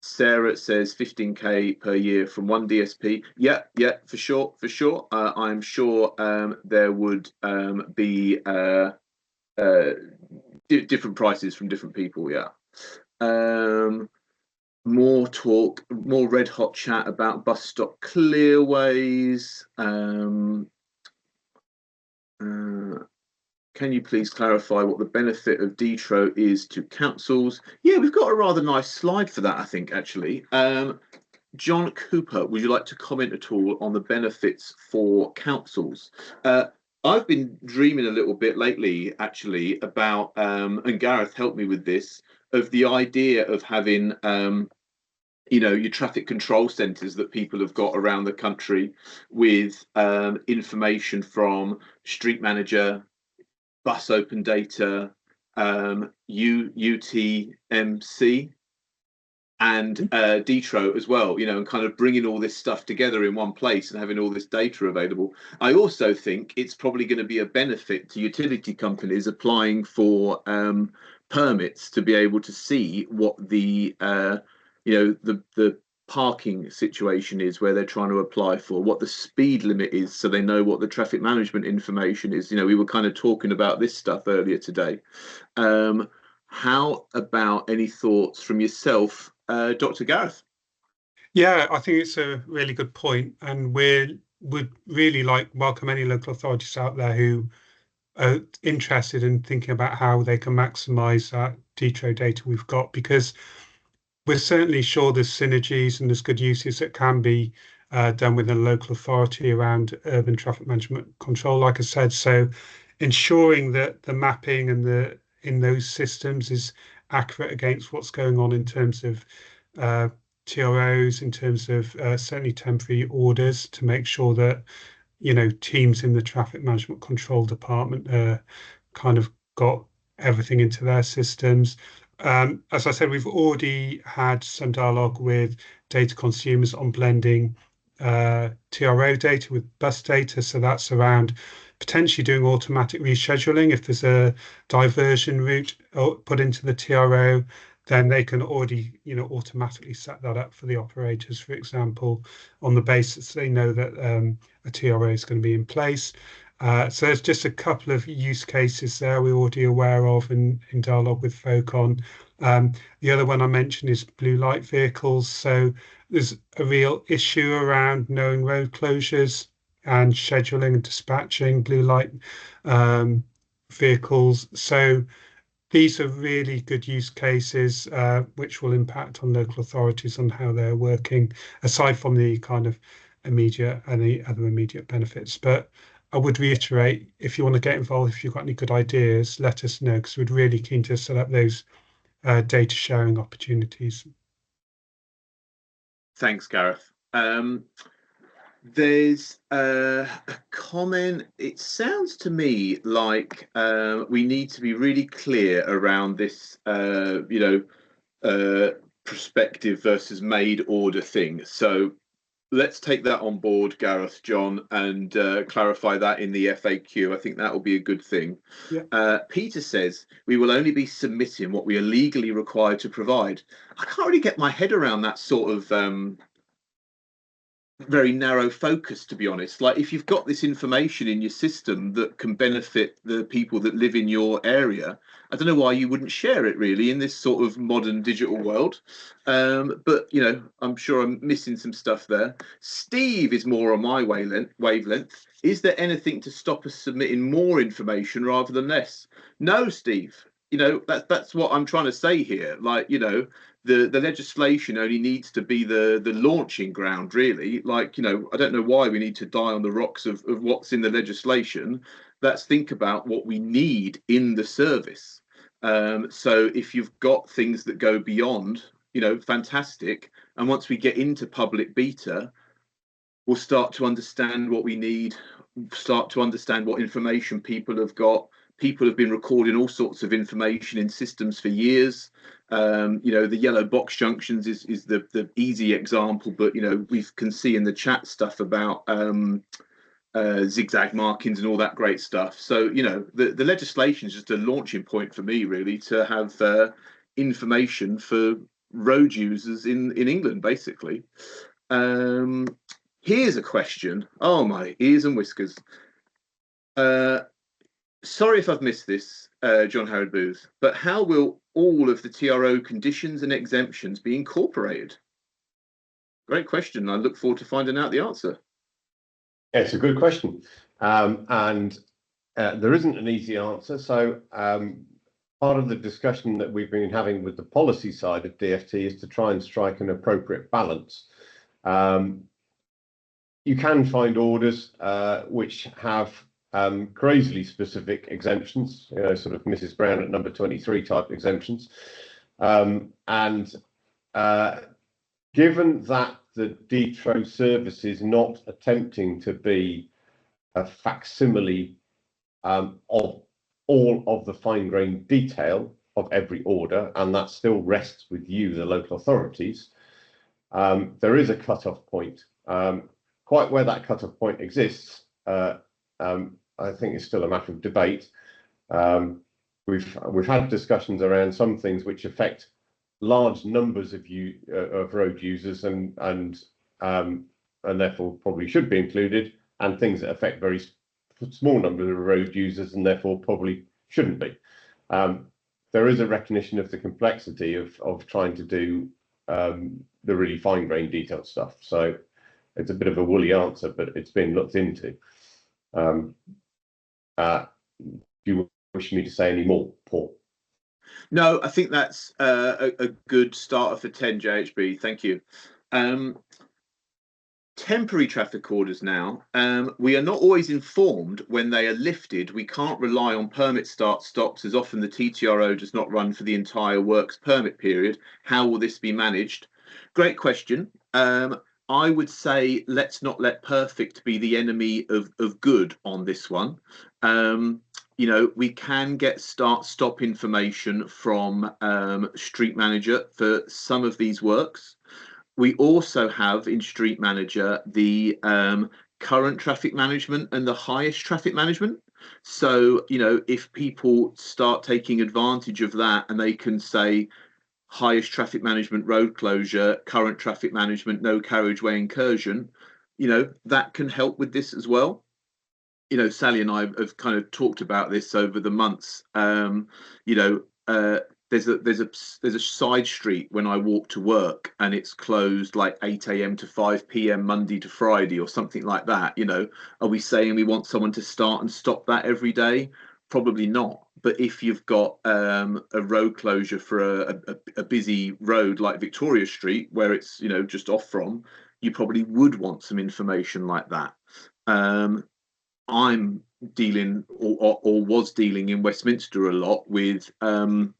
Sarah says 15k per year from one DSP. Yeah, for sure. I'm sure there would be different prices from different people. Yeah. More talk, more red hot chat about bus stop clearways. Can you please clarify what the benefit of D-TRO is to councils? Yeah, we've got a rather nice slide for that, I think, actually. John Cooper, would you like to comment at all on the benefits for councils? I've been dreaming a little bit lately, actually, about, and Gareth helped me with this, of the idea of having, you know, your traffic control centres that people have got around the country with information from street manager, bus open data, UTMC, and D-TRO as well, you know, and kind of bringing all this stuff together in one place and having all this data available. I also think it's probably going to be a benefit to utility companies applying for permits to be able to see what the you know, the parking situation is where they're trying to apply for, what the speed limit is, so they know what the traffic management information is. You know, we were kind of talking about this stuff earlier today. How about any thoughts from yourself, Dr. Gareth? Yeah, I think it's a really good point, and would really welcome any local authorities out there who are interested in thinking about how they can maximise that D-TRO data we've got, because we're certainly sure there's synergies and there's good uses that can be done with a local authority around urban traffic management control, like I said. So ensuring that the mapping and in those systems is accurate against what's going on in terms of TROs, in terms of certainly temporary orders, to make sure that, you know, teams in the traffic management control department kind of got everything into their systems. As I said, we've already had some dialogue with data consumers on blending TRO data with bus data. So that's around potentially doing automatic rescheduling. If there's a diversion route put into the TRO, then they can already, you know, automatically set that up for the operators, for example, on the basis they know that a TRO is going to be in place. So there's just a couple of use cases there we're already aware of in dialogue with folk on. The other one I mentioned is blue light vehicles. So there's a real issue around knowing road closures and scheduling and dispatching blue light vehicles. So these are really good use cases, which will impact on local authorities on how they're working, aside from the kind of immediate and the other immediate benefits. But I would reiterate, if you want to get involved, if you've got any good ideas, let us know, because we're really keen to set up those data sharing opportunities. Thanks, Gareth. There's a comment. It sounds to me like we need to be really clear around this, you know, prospective versus made order thing. So Let's take that on board, Gareth, John, and clarify that in the FAQ. I think that will be a good thing. Yeah. Peter says, we will only be submitting what we are legally required to provide. I can't really get my head around that sort of very narrow focus, to be honest. Like, if you've got this information in your system that can benefit the people that live in your area, I don't know why you wouldn't share it, really, in this sort of modern digital world. But you know, I'm sure I'm missing some stuff there. Steve is more on my wavelength. Is there anything to stop us submitting more information rather than less? No, Steve. You know, that's what I'm trying to say here. Like, you know, the legislation only needs to be the launching ground, really. Like, you know, I don't know why we need to die on the rocks of what's in the legislation. Let's think about what we need in the service. So if you've got things that go beyond, you know, fantastic. And once we get into public beta, we'll start to understand what we need, start to understand what information people have got. People have been recording all sorts of information in systems for years. You know, the yellow box junctions is the easy example, but you know, we can see in the chat stuff about zigzag markings and all that great stuff. So you know, the legislation is just a launching point for me, really, to have information for road users in England, basically. Here's a question. Oh my ears and whiskers. Sorry if I've missed this, John Harrod Booth, but how will all of the TRO conditions and exemptions be incorporated? Great question. I look forward to finding out the answer. Yeah, it's a good question. And there isn't an easy answer. So part of the discussion that we've been having with the policy side of DFT is to try and strike an appropriate balance. You can find orders which have crazily specific exemptions, you know, sort of Mrs. Brown at number 23 type exemptions. And given that the D-TRO service is not attempting to be a facsimile of all of the fine-grained detail of every order, and that still rests with you, the local authorities, there is a cut-off point. Quite where that cut-off point exists, I think it's still a matter of debate. We've had discussions around some things which affect large numbers of road users and therefore probably should be included, and things that affect very small numbers of road users and therefore probably shouldn't be. There is a recognition of the complexity of trying to do the really fine-grained detailed stuff. So it's a bit of a woolly answer, but it's been looked into. Do you wish me to say any more, Paul? No, I think that's a good starter for 10, JHB. Thank you. Temporary traffic orders now. We are not always informed when they are lifted. We can't rely on permit start stops as often the TTRO does not run for the entire works permit period. How will this be managed? Great question. I would say let's not let perfect be the enemy of good on this one. You know, we can get start-stop information from Street Manager for some of these works. We also have in Street Manager the current traffic management and the highest traffic management. So, you know, if people start taking advantage of that and they can say highest traffic management road closure, current traffic management, no carriageway incursion, you know, that can help with this as well. You know, Sally and I have kind of talked about this over the months. You know, there's a side street when I walk to work and it's closed like 8 a.m. to 5 p.m. Monday to Friday or something like that. You know, are we saying we want someone to start and stop that every day? Probably not. But if you've got a road closure for a busy road like Victoria Street, where it's, you know, just off from, you probably would want some information like that. I'm dealing or was dealing in Westminster a lot with, you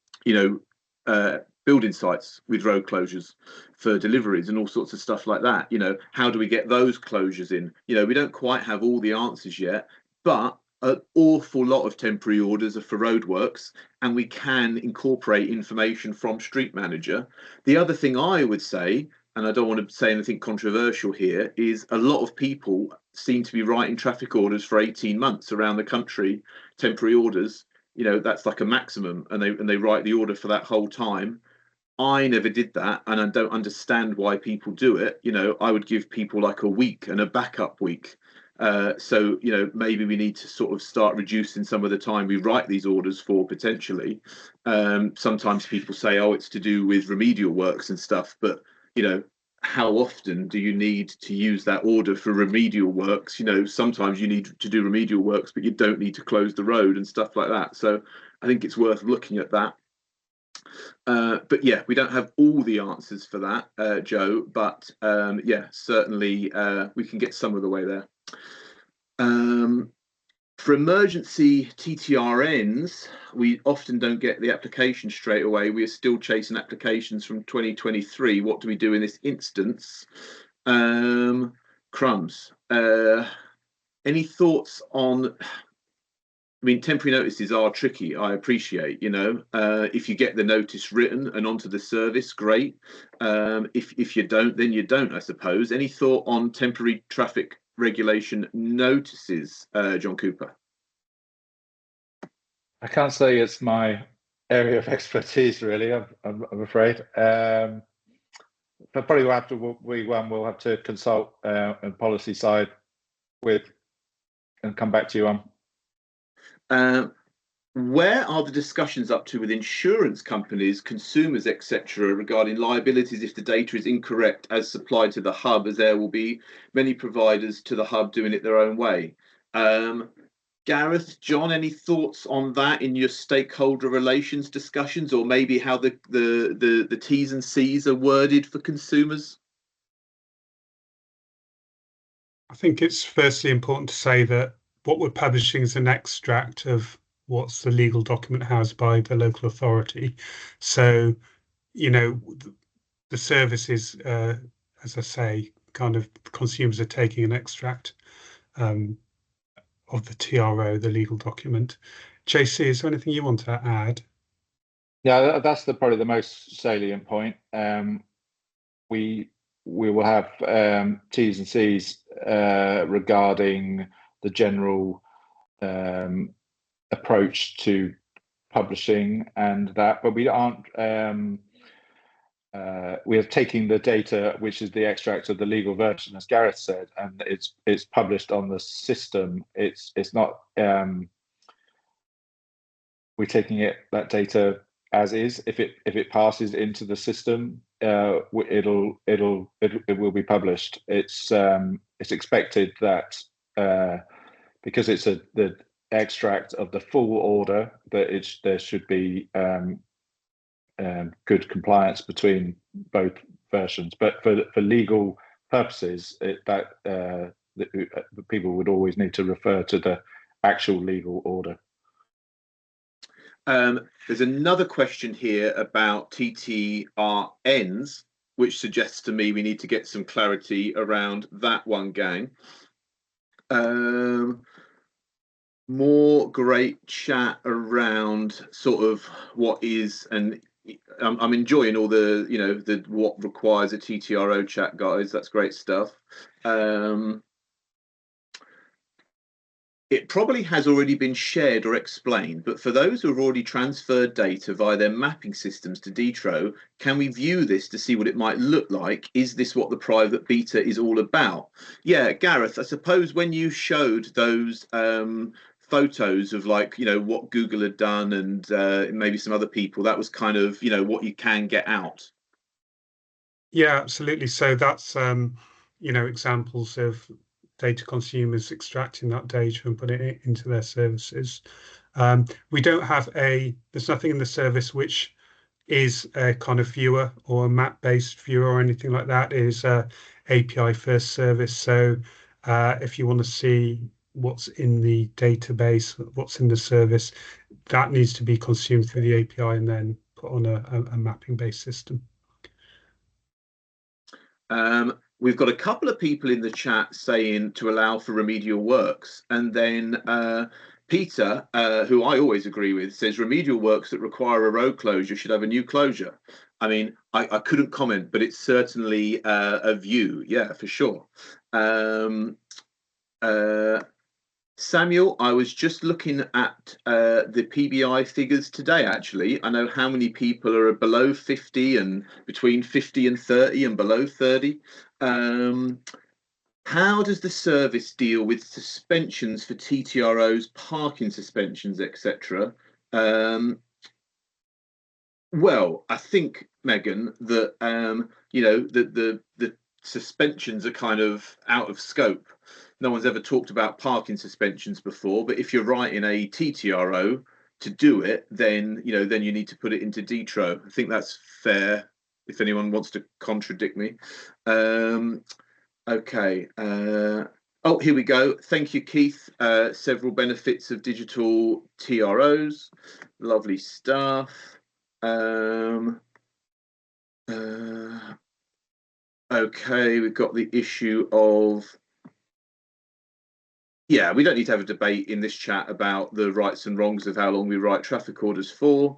know, building sites with road closures for deliveries and all sorts of stuff like that. You know, how do we get those closures in? You know, we don't quite have all the answers yet, but an awful lot of temporary orders are for roadworks, and we can incorporate information from Street Manager. The other thing I would say, and I don't want to say anything controversial here, is a lot of people seem to be writing traffic orders for 18 months around the country, temporary orders. That's like a maximum, and they write the order for that whole time. I never did that, and I don't understand why people do it. I would give people like a week and a backup week. So maybe we need to sort of start reducing some of the time we write these orders for, potentially. Sometimes people say, oh, it's to do with remedial works and stuff, but how often do you need to use that order for remedial works? Sometimes you need to do remedial works, but you don't need to close the road and stuff like that. So I think it's worth looking at that. But yeah, we don't have all the answers for that, Joe, but yeah, certainly we can get some of the way there. For emergency TTRNs, we often don't get the application straight away. We are still chasing applications from 2023. What do we do in this instance? Crumbs. Any thoughts on... I mean, temporary notices are tricky, I appreciate, if you get the notice written and onto the service, great. If you don't, then you don't, I suppose. Any thought on temporary traffic regulation notices, John Cooper? I can't say it's my area of expertise, really, I'm afraid. But probably we'll have to consult on policy side with and come back to you on. Where are the discussions up to with insurance companies, consumers, etc., regarding liabilities if the data is incorrect as supplied to the hub, as there will be many providers to the hub doing it their own way? Gareth, John, any thoughts on that in your stakeholder relations discussions, or maybe how the T's and C's are worded for consumers? I think it's firstly important to say that what we're publishing is an extract of what's the legal document housed by the local authority. So, the service is, as I say, kind of consumers are taking an extract of the TRO, the legal document. JC, is there anything you want to add? Yeah, that's probably the most salient point. We will have T's and C's regarding the general approach to publishing and that, but we aren't. We are taking the data, which is the extract of the legal version, as Gareth said, and it's published on the system. It's not. We're taking that data as is. If it passes into the system, it will be published. It's expected that because it's the extract of the full order, that there should be good compliance between both versions. But for legal purposes, the people would always need to refer to the actual legal order. There's another question here about TTRNs, which suggests to me we need to get some clarity around that one, gang. More great chat around sort of what is, and I'm enjoying all the what requires a TTRO chat, guys. That's great stuff. It probably has already been shared or explained, but for those who have already transferred data via their mapping systems to D-TRO, can we view this to see what it might look like? Is this what the private beta is all about? Yeah, Gareth, I suppose when you showed those photos of what Google had done and maybe some other people, that was kind of what you can get out. Yeah, absolutely. So that's examples of data consumers extracting that data and putting it into their services. We don't have there's nothing in the service which is a kind of viewer or a map-based viewer or anything like that. It is a API first service. So if you want to see what's in the database, what's in the service, that needs to be consumed through the API and then put on a mapping-based system. We've got a couple of people in the chat saying to allow for remedial works, and then Peter, who I always agree with, says remedial works that require a road closure should have a new closure. I mean, I couldn't comment, but it's certainly a view. Yeah, for sure. Samuel, I was just looking at the PBI figures today, actually. I know how many people are below 50 and between 50 and 30 and below 30. How does the service deal with suspensions for TTROs, parking suspensions, etc.? Well, I think, Megan, that the suspensions are kind of out of scope. No one's ever talked about parking suspensions before, but if you're writing a TTRO to do it, then then you need to put it into D-TRO. I think that's fair. If anyone wants to contradict me, okay. Oh, here we go. Thank you, Keith. Several benefits of digital TROs. Lovely stuff. Okay, we've got the issue of, yeah, we don't need to have a debate in this chat about the rights and wrongs of how long we write traffic orders for.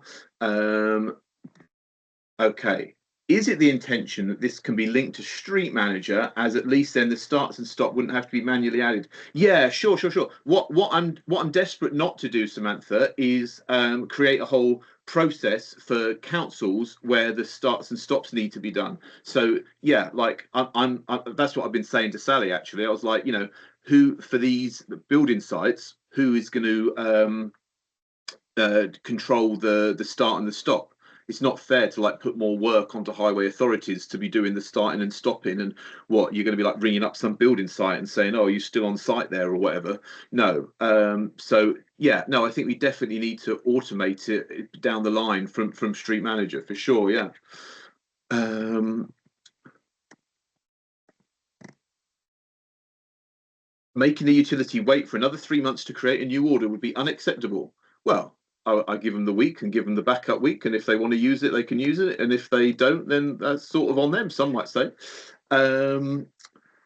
Okay, is it the intention that this can be linked to Street Manager, as at least then the starts and stop wouldn't have to be manually added? Yeah, sure. What I'm desperate not to do, Samantha, is create a whole process for councils where the starts and stops need to be done. So yeah, like I'm that's what I've been saying to Sally, actually. I was like, who for these building sites, who is going to control the start and the stop? It's not fair to like put more work onto highway authorities to be doing the starting and stopping, and what you're going to be like ringing up some building site and saying, oh, are you still on site there or whatever. No. So yeah, no, I think we definitely need to automate it down the line from Street Manager for sure. Yeah. Making the utility wait for another 3 months to create a new order would be unacceptable. Well, I give them the week and give them the backup week, and if they want to use it, they can use it, and if they don't, then that's sort of on them, some might say. There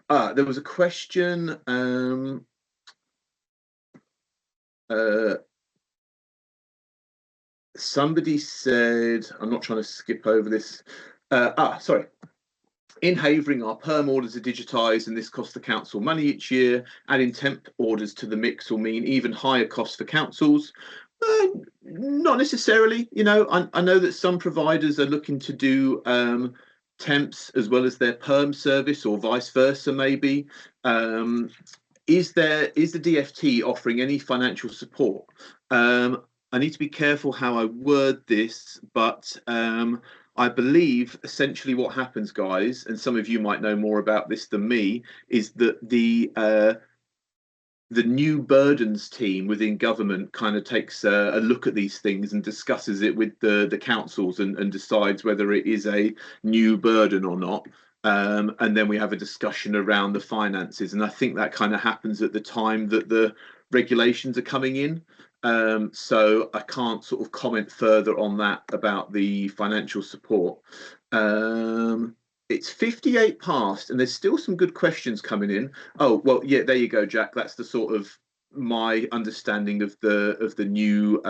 was a question. Somebody said, I'm not trying to skip over this. Sorry. In Havering, our perm orders are digitised, and this costs the council money each year. Adding temp orders to the mix will mean even higher costs for councils. Not necessarily. I know that some providers are looking to do temps as well as their perm service, or vice versa, maybe. Is the DfT offering any financial support? I need to be careful how I word this, but I believe essentially what happens, guys, and some of you might know more about this than me, is that the new burdens team within government kind of takes a look at these things and discusses it with the councils and decides whether it is a new burden or not. And then we have a discussion around the finances. And I think that kind of happens at the time that the regulations are coming in. So I can't sort of comment further on that about the financial support. It's 58 past, and there's still some good questions coming in. Oh, well, yeah, there you go, Jack. That's the sort of my understanding of the new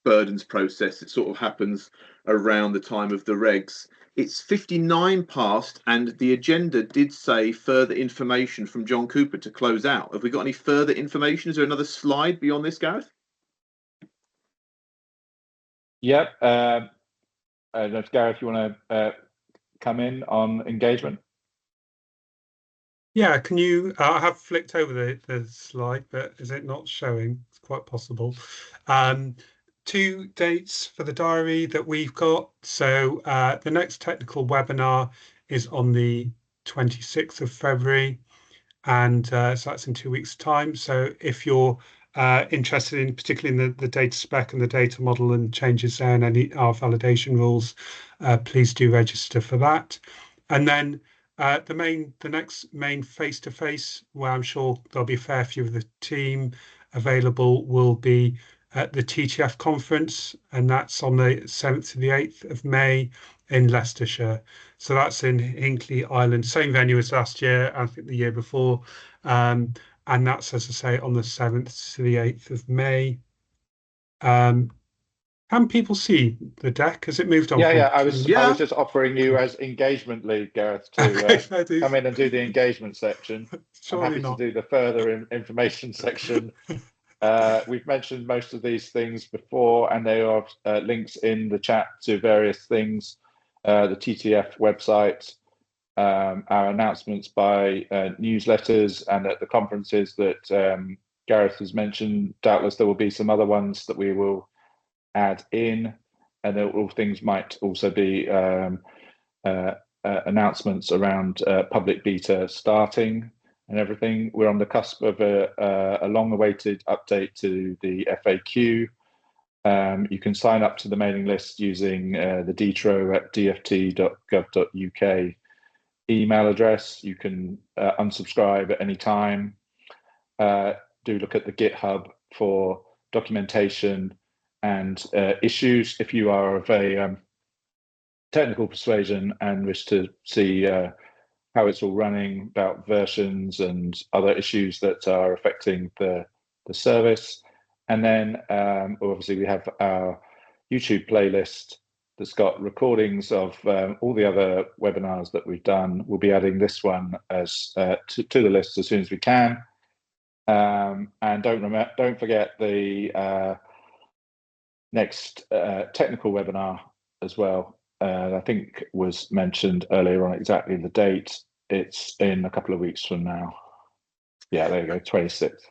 burdens process. It sort of happens around the time of the regs. It's 59 past, and the agenda did say further information from John Cooper to close out. Have we got any further information? Is there another slide beyond this, Gareth? Yep. I don't know if Gareth, you want to come in on engagement? Yeah, can you, I have flicked over the slide, but is it not showing? It's quite possible. 2 dates for the diary that we've got. So the next technical webinar is on the 26th of February, and so that's in 2 weeks' time. So if you're interested in particularly in the data spec and the data model and changes there and any our validation rules, please do register for that. And then the next main face-to-face, where I'm sure there'll be a fair few of the team available, will be at the TTF conference, and that's on the 7th to the 8th of May in Leicestershire. So that's in Hinkley Island, same venue as last year, I think the year before. and that's, as I say, on the 7th to the 8th of May. Can people see the deck? Has it moved on? Yeah, from I was just offering you as engagement lead, Gareth, to come in and do the engagement section. Surely I'm happy not. to do the further information section. We've mentioned most of these things before, and there are links in the chat to various things, the TTF website, our announcements by newsletters, and at the conferences that Gareth has mentioned. Doubtless there will be some other ones that we will add in, and all things might also be announcements around public beta starting and everything. We're on the cusp of a long-awaited update to the FAQ. You can sign up to the mailing list using the D-TRO at dft.gov.uk email address. You can unsubscribe at any time. Do look at the GitHub for documentation and issues if you are of a technical persuasion and wish to see how it's all running, about versions and other issues that are affecting the service. And then obviously we have our YouTube playlist that's got recordings of all the other webinars that we've done. We'll be adding this one as to the list as soon as we can. And don't forget the next technical webinar as well. I think was mentioned earlier on exactly the date. It's in a couple of weeks from now. Yeah, there you go, 26th.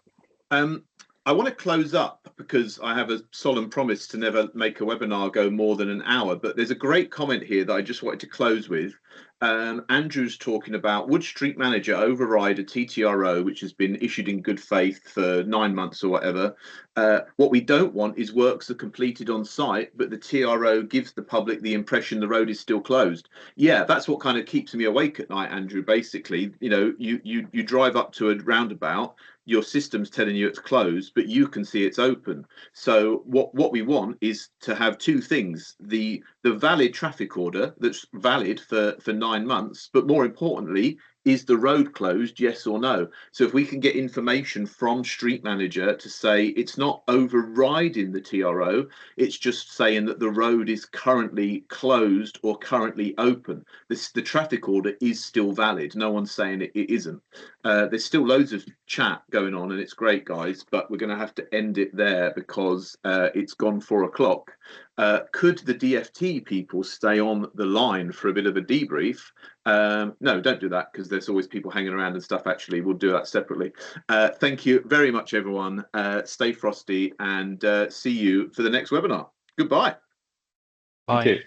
I want to close up because I have a solemn promise to never make a webinar go more than an hour, but there's a great comment here that I just wanted to close with. Andrew's talking about, would Street Manager override a TTRO which has been issued in good faith for 9 months or whatever? What we don't want is works are completed on site, but the TRO gives the public the impression the road is still closed. Yeah, that's what kind of keeps me awake at night, Andrew. Basically, you know, you drive up to a roundabout, your system's telling you it's closed, but you can see it's open. So what we want is to have two things: the valid traffic order that's valid for 9 months, but more importantly, is the road closed, yes or no? So if we can get information from Street Manager to say it's not overriding the TRO, it's just saying that the road is currently closed or currently open. The traffic order is still valid. No one's saying it isn't. There's still loads of chat going on, and it's great, guys, but we're going to have to end it there because it's gone 4 o'clock. Could the DFT people stay on the line for a bit of a debrief? No, don't do that, because there's always people hanging around and stuff. Actually, we'll do that separately. Thank you very much, everyone. Stay frosty, and see you for the next webinar. Goodbye. Bye. Thank you.